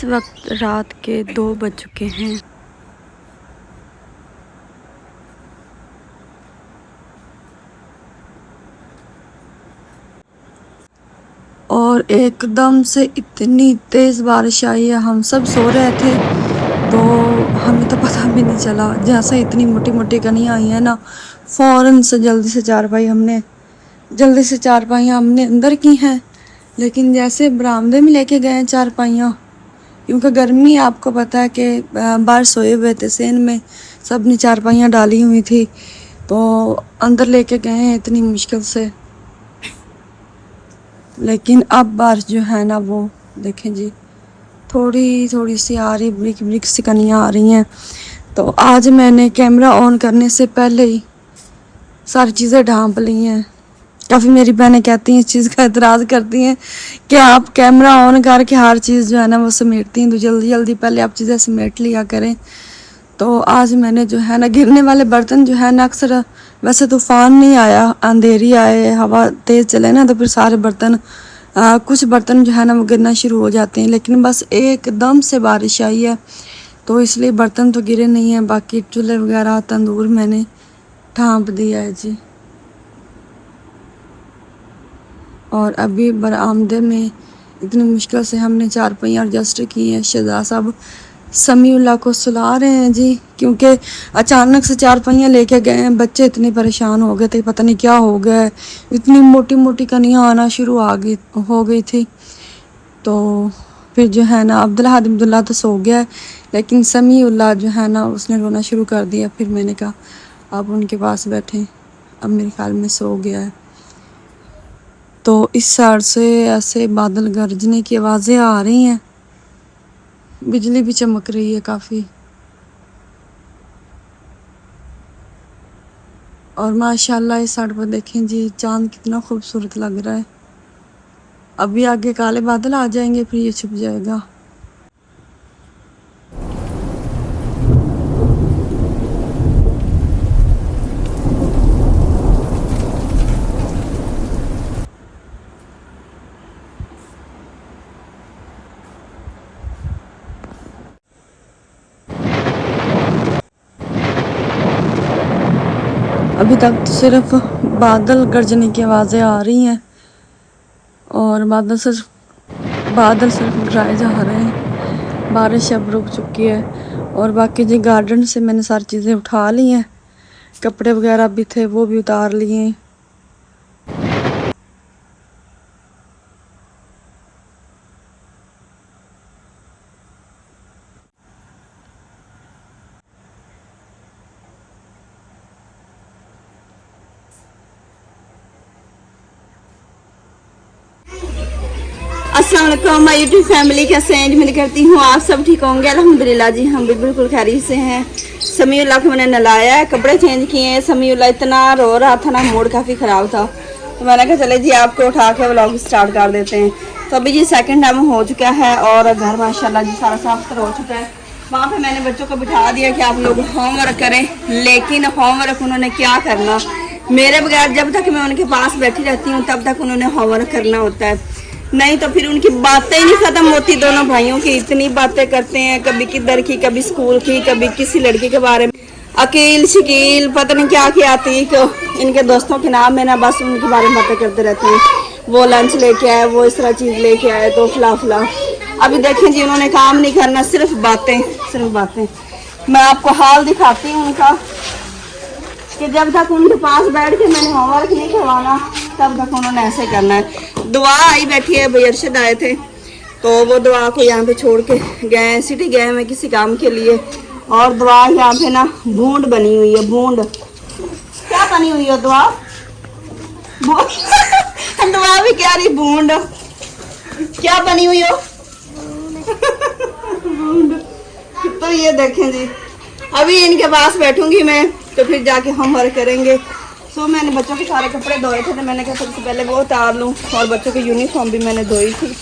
इस वक्त रात के 2 बज चुके हैं। और एकदम से इतनी तेज़ बारिश आई है, हम सब सो रहे थे तो हमें तो पता भी नहीं चला। जैसे इतनी मोटी मोटी कनियाँ आई हैं ना, फ़ौरन से जल्दी से चारपाइयाँ हमने अंदर की हैं। लेकिन जैसे बरामदे में लेके गए हैं चारपाइयाँ, क्योंकि गर्मी आपको पता है कि बाहर सोए हुए थे सेन में, सब ने चारपाइयाँ डाली हुई थी, तो अंदर लेके गए हैं इतनी मुश्किल से। लेकिन अब बारिश जो है ना, वो देखें जी, थोड़ी थोड़ी सी आ रही, ब्रिक ब्रिक सी कनियाँ आ रही हैं। तो आज मैंने कैमरा ऑन करने से पहले ही सारी चीज़ें ढांप ली हैं। काफ़ी मेरी बहनें कहती हैं, इस चीज़ का एतराज़ करती हैं कि आप कैमरा ऑन करके हर चीज़ जो है ना वो समेटती हैं, तो जल्दी जल्दी पहले आप चीज़ें समेट लिया करें। तो आज मैंने जो है ना, गिरने वाले बर्तन जो है ना, अक्सर वैसे तूफ़ान नहीं आया, अंधेरी आए, हवा तेज़ चले ना, तो फिर सारे बर्तन कुछ बर्तन जो है ना वो गिरना शुरू हो जाते हैं। लेकिन बस एकदम से बारिश आई है तो इसलिए बर्तन तो गिरे नहीं हैं। बाकी चूल्हे वगैरह, तंदूर मैंने ढांप दिया है जी। और अभी बरामदे में इतनी मुश्किल से हमने चारपाइयाँ एडजस्ट की हैं। शहज़ाद साहब समीउल्लाह को सुला रहे हैं जी, क्योंकि अचानक से चारपाइयाँ लेके गए हैं। बच्चे इतने परेशान हो गए थे, पता नहीं क्या हो गया, इतनी मोटी मोटी कनियाँ आना शुरू हो गई थी। तो फिर जो है ना, अब्दुल्ला तो सो गया है, लेकिन समीउल्लाह जो है ना उसने रोना शुरू कर दिया। फिर मैंने कहा आप उनके पास बैठें, अब मेरे ख्याल में सो गया है। तो इस साइड से ऐसे बादल गरजने की आवाज़ें आ रही हैं, बिजली भी चमक रही है काफ़ी। और माशाल्लाह इस साइड पर देखें जी, चांद कितना खूबसूरत लग रहा है। अभी आगे काले बादल आ जाएंगे, फिर ये छुप जाएगा। अभी तक तो सिर्फ बादल गरजने की आवाज़ें आ रही हैं और बादल सिर्फ गिराए जा रहे हैं। बारिश अब रुक चुकी है। और बाकी जी, गार्डन से मैंने सारी चीज़ें उठा ली हैं, कपड़े वगैरह भी थे वो भी उतार लिए। अस्सलाम वालेकुम माय यूट्यूब फैमिली, कैसे हैं? उम्मीद करती हूँ आप सब ठीक होंगे। अल्हम्दुलिल्लाह जी, हम भी बिल्कुल खैरियत से हैं। समीउल्लाह को मैंने नहलाया है, कपड़े चेंज किए हैं। समीउल्लाह इतना रो रहा था ना, मूड काफ़ी ख़राब था, तो मैंने कहा चले जी आपको उठा के व्लॉग स्टार्ट कर देते हैं। तो अभी जी सेकंड टाइम हो चुका है और घर माशाल्लाह जी सारा साफ सुथरा हो चुका है। वहाँ पे मैंने बच्चों को बिठा दिया कि आप लोग होमवर्क करें, लेकिन होमवर्क उन्होंने क्या करना, मेरे बगैर जब तक मैं उनके पास बैठी रहती हूँ तब तक उन्होंने होमवर्क करना होता है, नहीं तो फिर उनकी बातें ही नहीं खत्म होती। दोनों भाइयों की इतनी बातें करते हैं, कभी किधर की, कभी स्कूल की, कभी किसी लड़की के बारे में, अकील शकील पता नहीं क्या क्या आतीक, इनके दोस्तों के नाम में ना बस उनके बारे में बातें करते रहते हैं। वो लंच लेके आए, वो इस तरह चीज़ लेके आए, तो फला फला। अभी देखें जी, उन्होंने काम नहीं करना, सिर्फ बातें। मैं आपको हाल दिखाती हूँ उनका कि जब तक उनके पास बैठ के मैंने होमवर्क नहीं करवाना तब तक उन्होंने ऐसे करना है। दुआ आई बैठी है, भाई अरशद आए थे तो वो दुआ को यहाँ पे छोड़ के गए, सिटी गए हैं किसी काम के लिए। और दुआ यहाँ पे ना बूंद बनी हुई है, बूंद क्या बनी हुई है दुआ दुआ भी क्या रही, बूंद क्या बनी हुई हो बूंद। तो ये देखें जी, अभी इनके पास बैठूंगी मैं तो फिर जाके होमवर्क करेंगे। सो मैंने बच्चों के सारे कपड़े धोए थे, तो मैंने कहा सबसे पहले वो उतार लूँ, और बच्चों की यूनिफॉर्म भी मैंने धोई थी।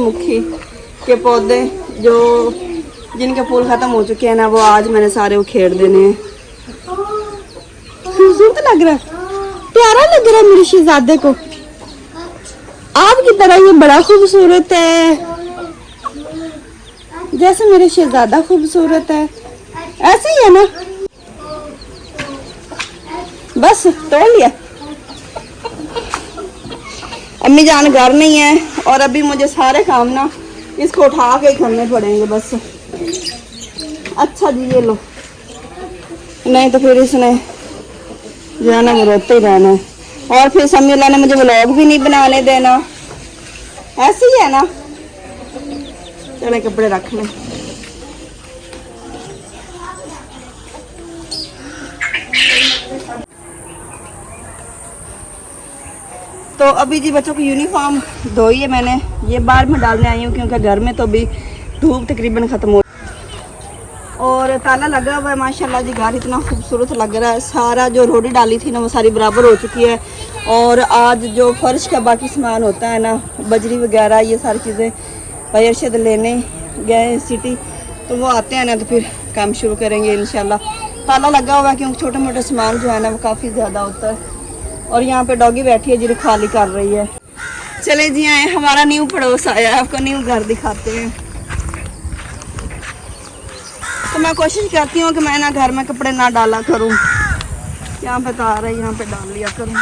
सूरजमुखी के पौधे जो जिनके फूल खत्म हो चुके हैं ना, वो आज मैंने सारे उखेड़ देने हैं। खूबसूरत लग रहा है, प्यारा लग रहा है मेरे शहजादे को। आपकी तरह ये बड़ा खूबसूरत है, जैसे मेरे शहजादा खूबसूरत है ऐसे ही है ना। बस तोड़ लिया। अम्मी जान घर नहीं है और अभी मुझे सारे काम ना इसको उठा के करने पड़ेंगे बस। अच्छा जी ये लो, नहीं तो फिर इसने जो है ना वो रोते ही रहना है। और फिर समीउल्लाह ने मुझे व्लॉग भी नहीं बनाने देना, ऐसे ही है ना। चले कपड़े रख लें। तो अभी जी बच्चों की यूनिफॉर्म धोई है मैंने, ये बाहर में डालने आई हूँ क्योंकि घर में तो अभी धूप तकरीबन ख़त्म हो और ताला लगा हुआ है। माशाल्लाह जी घर इतना खूबसूरत लग रहा है। सारा जो रोटी डाली थी ना वो सारी बराबर हो चुकी है। और आज जो फर्श का बाकी सामान होता है ना, बजरी वगैरह ये सारी चीज़ें भाई अरशद लेने गए सिटी, तो वो आते हैं ना तो फिर काम शुरू करेंगे इंशाल्लाह। ताला लगा हुआ है क्योंकि छोटे मोटे सामान जो है ना वो काफ़ी ज़्यादा होता है। और यहाँ पे डॉगी बैठी है जो खाली कर रही है। चले जी आए, हमारा न्यू पड़ोस आया है, आपको न्यू घर दिखाते हैं। तो मैं कोशिश करती हूँ कि मैं ना घर में कपड़े ना डाला करूँ। यहाँ पे तार है, यहाँ पे डाल लिया करूँ।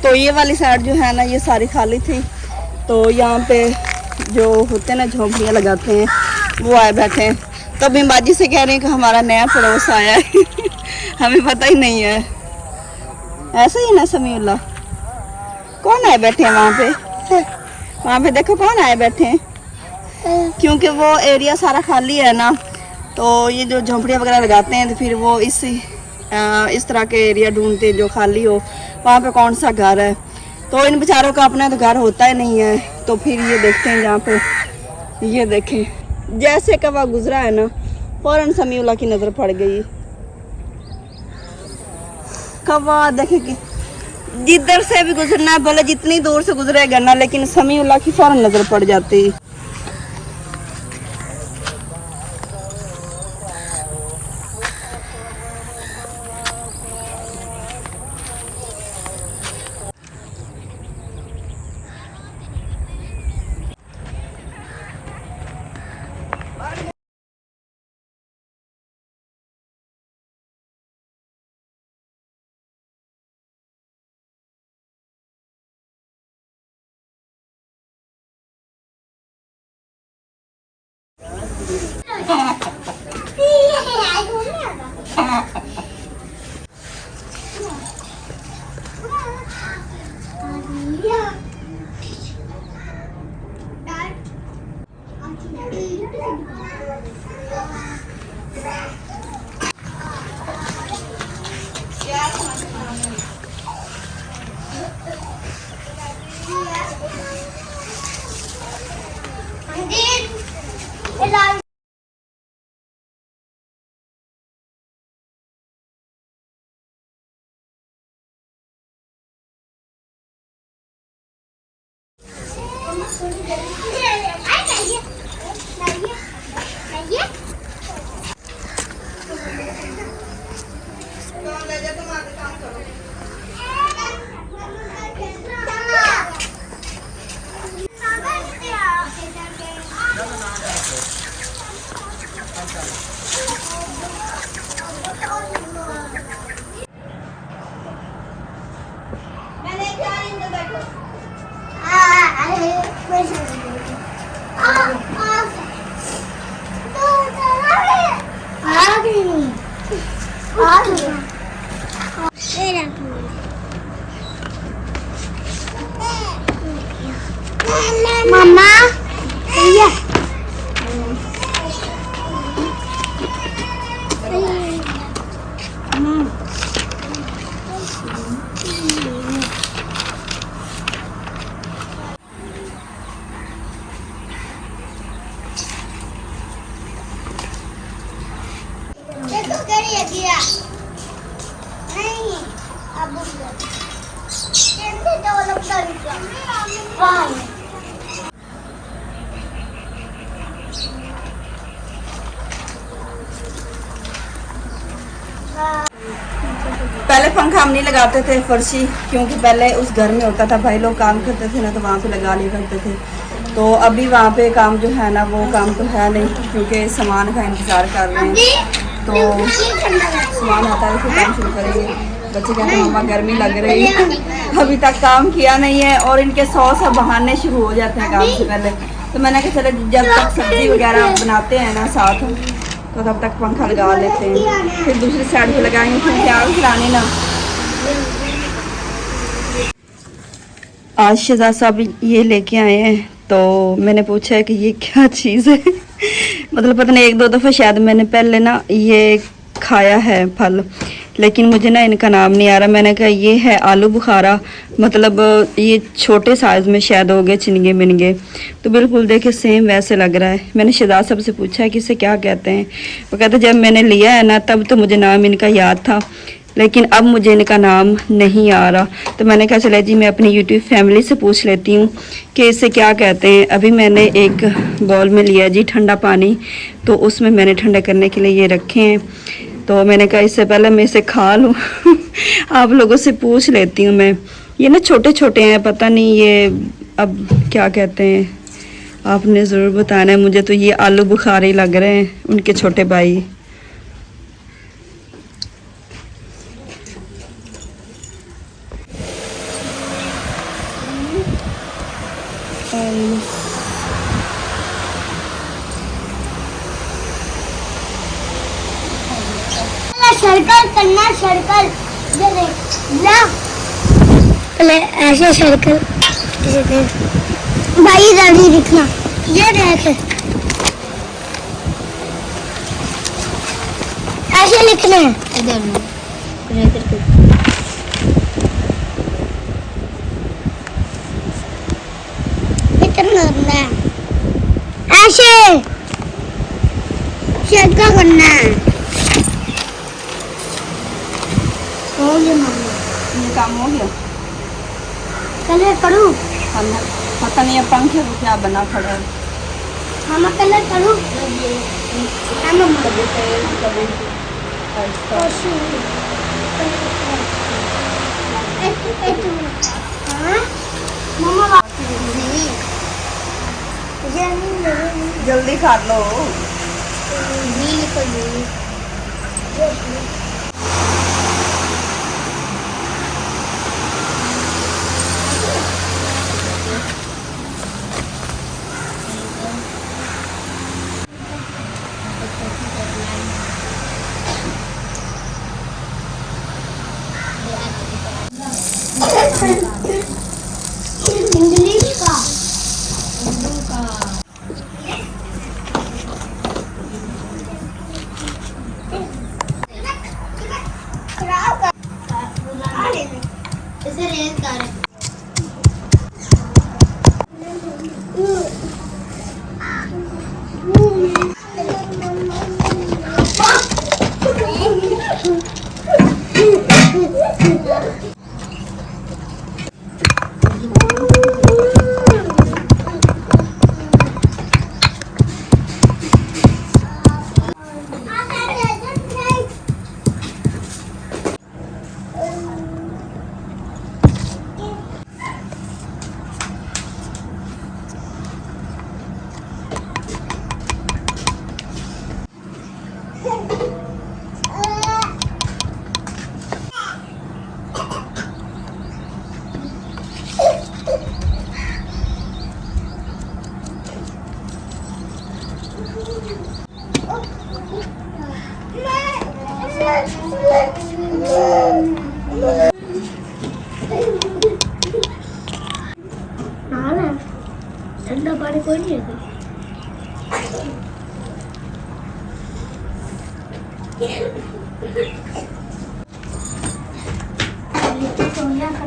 तो ये वाली साइड जो है ना ये सारी खाली थी, तो यहाँ पे जो होते हैं ना झोंपड़ियाँ लगाते हैं वो आए बैठे हैं। तो अभी बाजी से कह रही हैं कि हमारा नया पड़ोस आया है हमें पता ही नहीं है। ऐसे ही ना समीउल्लाह, कौन आए बैठे हैं वहाँ पे? वहाँ पे देखो कौन आए बैठे हैं, क्योंकि वो एरिया सारा खाली है ना, तो ये जो झोंपड़ियाँ वगैरह लगाते हैं तो फिर वो इस तरह के एरिया ढूंढते हैं जो खाली हो। वहाँ पे कौन सा घर है, तो इन बेचारों का अपना तो घर होता ही नहीं है। तो फिर ये देखते हैं जहाँ पे ये देखें जैसे कवा गुजरा है ना, फौरन समीउल्लाह की नज़र पड़ गई। कवा देखे कि जिधर से भी गुजरना है, भले जितनी दूर से गुजरेगा ना, लेकिन समीउल्लाह की फौरन नज़र पड़ जाती। मम्मा ये नहीं अब कैसे डेवलप करेगा हाँ पहले पंखा हम नहीं लगाते थे फर्शी, क्योंकि पहले उस घर में होता था, भाई लोग काम करते थे ना, तो वहाँ पे लगा लिया करते थे। तो अभी वहाँ पे काम जो है ना, वो काम तो है नहीं, क्योंकि सामान का इंतज़ार कर रहे हैं। तो सामान आता है फिर काम शुरू करेंगे। बच्चे कहते हैं मम्मा गर्मी लग रही है, अभी तक काम किया नहीं है, और इनके 100 बहाने शुरू हो जाते हैं काम से पहले। तो मैंने कहा चलो जब तक सब्जी वगैरह बनाते हैं ना साथ, तो तब तक पंखा लगा लेते हैं, फिर दूसरी साइड पे लगाएंगे, क्योंकि आग खिलानी ना। आज शहजाद साहब ये लेके आए हैं, तो मैंने पूछा है कि ये क्या चीज़ है। मतलब पता नहीं 1-2 दफ़ा शायद मैंने पहले ना ये खाया है फल, लेकिन मुझे ना इनका नाम नहीं आ रहा। मैंने कहा ये है आलू बुखारा, मतलब ये छोटे साइज़ में शायद हो गए चिनगे मिनगे, तो बिल्कुल देखे सेम वैसे लग रहा है। मैंने शहजाद साहब से पूछा है कि इसे क्या कहते हैं। वो कहते जब मैंने लिया है ना, तब तो मुझे नाम इनका याद था, लेकिन अब मुझे इनका नाम नहीं आ रहा। तो मैंने कहा चला जी मैं अपनी यूट्यूब फैमिली से पूछ लेती हूँ कि इसे क्या कहते हैं। अभी मैंने एक बॉल में लिया जी ठंडा पानी, तो उसमें मैंने ठंडा करने के लिए ये रखे हैं। तो मैंने कहा इससे पहले मैं इसे खा लूँ। आप लोगों से पूछ लेती हूँ मैं। ये ना छोटे छोटे हैं, पता नहीं ये अब क्या कहते हैं, आपने ज़रूर बताना है मुझे। तो ये आलू बुखारे ही लग रहे हैं, उनके छोटे भाई। सर्कल करना, सर्कल ये देख ला, पहले ऐसे सर्कल भाई दादी दिखना, ये देख ऐसे लिखना है इधर इतना करना है, ऐसे सर्कल करना है। ये काम हो गया, कलर करूँ? पता नहीं अब पंखे को क्या बना खड़ा है। मामा कलर करूँ? हाँ मम्मा। हाँ मम्मा जल्दी कर लो। इंग्लिश का इसे रेत कर ठंडा पानी कोई नहीं है। सोनिया का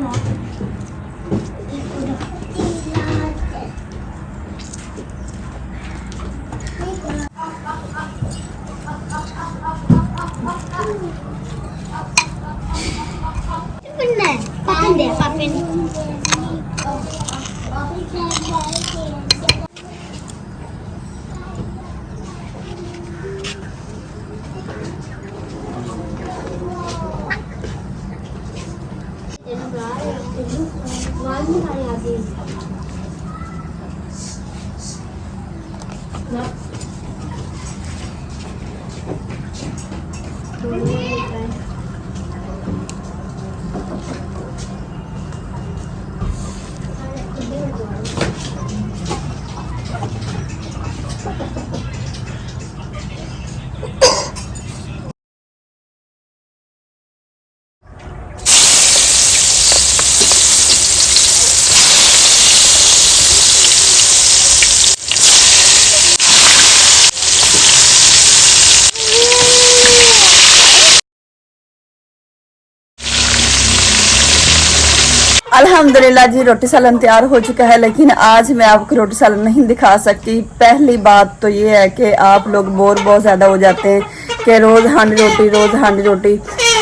अल्हम्दुलिल्लाह जी, रोटी सालन तैयार हो चुका है, लेकिन आज मैं आपको रोटी सालन नहीं दिखा सकती। पहली बात तो ये है कि आप लोग बोर बहुत ज़्यादा हो जाते हैं कि रोज़ हांडी रोटी, रोज़ हांडी रोटी।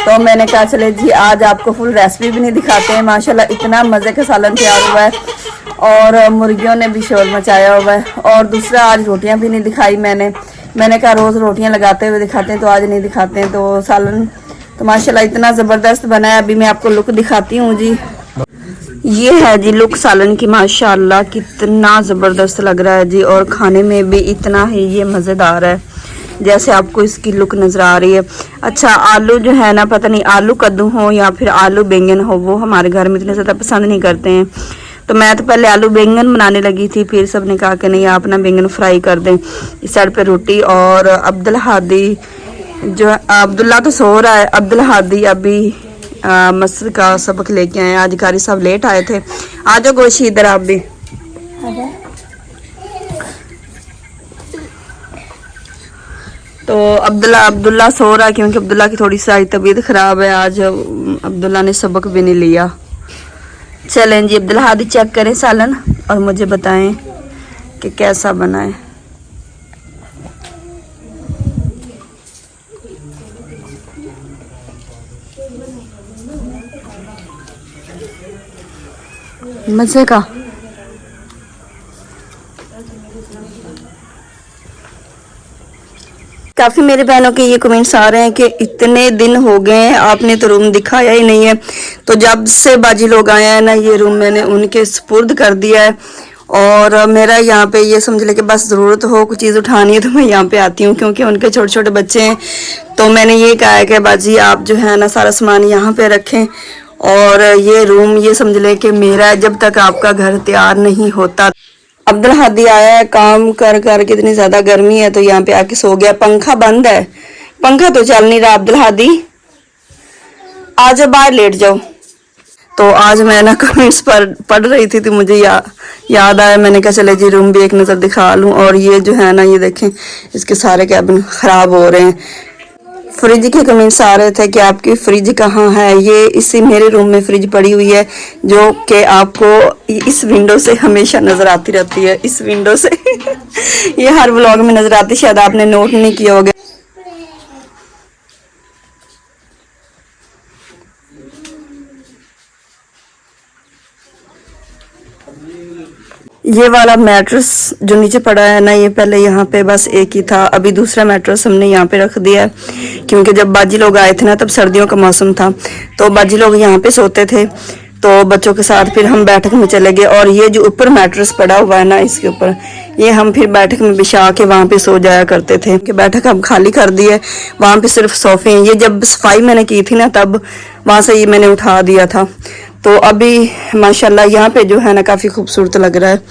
तो मैंने कहा चले जी आज आपको फुल रेसिपी भी नहीं दिखाते हैं। माशाल्लाह इतना मज़े का सालन तैयार हुआ है और मुर्गियों ने भी शोर मचाया हुआ है। और दूसरा, आज रोटियाँ भी नहीं दिखाई मैंने कहा रोज़ रोटियाँ लगाते हुए दिखाते हैं, तो आज नहीं दिखाते हैं। तो सालन तो माशाल्लाह इतना ज़बरदस्त बना है। अभी मैं आपको लुक दिखाती हूँ जी। ये है जी लुक सालन की, माशाल्लाह कितना ज़बरदस्त लग रहा है जी। और खाने में भी इतना ही ये मज़ेदार है जैसे आपको इसकी लुक नज़र आ रही है। अच्छा, आलू जो है ना, पता नहीं आलू कद्दू हो या फिर आलू बैंगन हो, वो हमारे घर में इतने ज़्यादा पसंद नहीं करते हैं। तो मैं तो पहले आलू बैंगन बनाने लगी थी, फिर सब ने कहा कि नहीं आप ना बैंगन फ्राई कर दें। इस साइड पे रोटी। और अब्दुल हादी जो, अब्दुल्ला तो सो रहा है, अब्दुल हादी अभी मस्जिद का सबक लेके आए। आज कारी साहब लेट आए थे। आ जाओ गोशी इधर आप भी। तो अब्दुल्ला सो रहा है क्योंकि अब्दुल्ला की थोड़ी सी तबीयत खराब है। आज अब्दुल्ला ने सबक भी नहीं लिया। चलें जी, अब्दुल्ला हादी चेक करें सालन और मुझे बताएं कि कैसा बना है। मजे का। काफ़ी मेरे बहनों के ये कमेंट्स आ रहे हैं कि इतने दिन हो गए हैं आपने तो रूम दिखाया ही नहीं है। तो जब से बाजी लोग आए हैं ना, ये रूम मैंने उनके सुपुर्द कर दिया है। और मेरा यहाँ पे ये समझ ले कि बस ज़रूरत हो कुछ चीज़ उठानी है तो मैं यहाँ पे आती हूँ, क्योंकि उनके छोटे छोटे बच्चे हैं। तो मैंने ये कहा है कि बाजी आप जो है ना सारा सामान यहाँ पे रखें और ये रूम ये समझ लें कि मेरा है जब तक आपका घर तैयार नहीं होता। अब्दुल हादी आया है काम कर कर, कितनी ज़्यादा गर्मी है तो यहाँ पे आके सो गया। पंखा बंद है, पंखा तो चल नहीं रहा। अब्दुल हादी आ जाओ बाहर लेट जाओ। तो आज मैं ना कमेंट्स पर पढ़ रही थी तो मुझे याद आया, मैंने कहा चले जी रूम भी एक नज़र दिखा लूँ। और ये जो है ना, ये देखें इसके सारे कैबिन ख़राब हो रहे हैं। फ्रिज के कमेंट्स आ रहे थे कि आपकी फ्रिज कहाँ है। ये इसी मेरे रूम में फ्रिज पड़ी हुई है जो कि आपको इस विंडो से हमेशा नज़र आती रहती है, इस विंडो से ये हर व्लॉग में नज़र आती, शायद आपने नोट नहीं किया होगा। ये वाला मैट्रेस जो नीचे पड़ा है ना, ये पहले यहाँ पे बस एक ही था। अभी दूसरा मैट्रेस हमने यहाँ पे रख दिया है क्योंकि जब बाजी लोग आए थे ना तब सर्दियों का मौसम था, तो बाजी लोग यहाँ पे सोते थे। तो बच्चों के साथ फिर हम बैठक में चले गए। और ये जो ऊपर मैट्रेस पड़ा हुआ है ना, इसके ऊपर ये हम फिर बैठक में बिछा के वहाँ पे सो जाया करते थे कि बैठक हम खाली कर दी है, वहाँ पे सिर्फ सोफे हैं। ये जब सफाई मैंने की थी ना तब वहाँ से ये मैंने उठा दिया था। तो अभी माशाल्लाह यहाँ पे जो है ना काफ़ी खूबसूरत लग रहा है।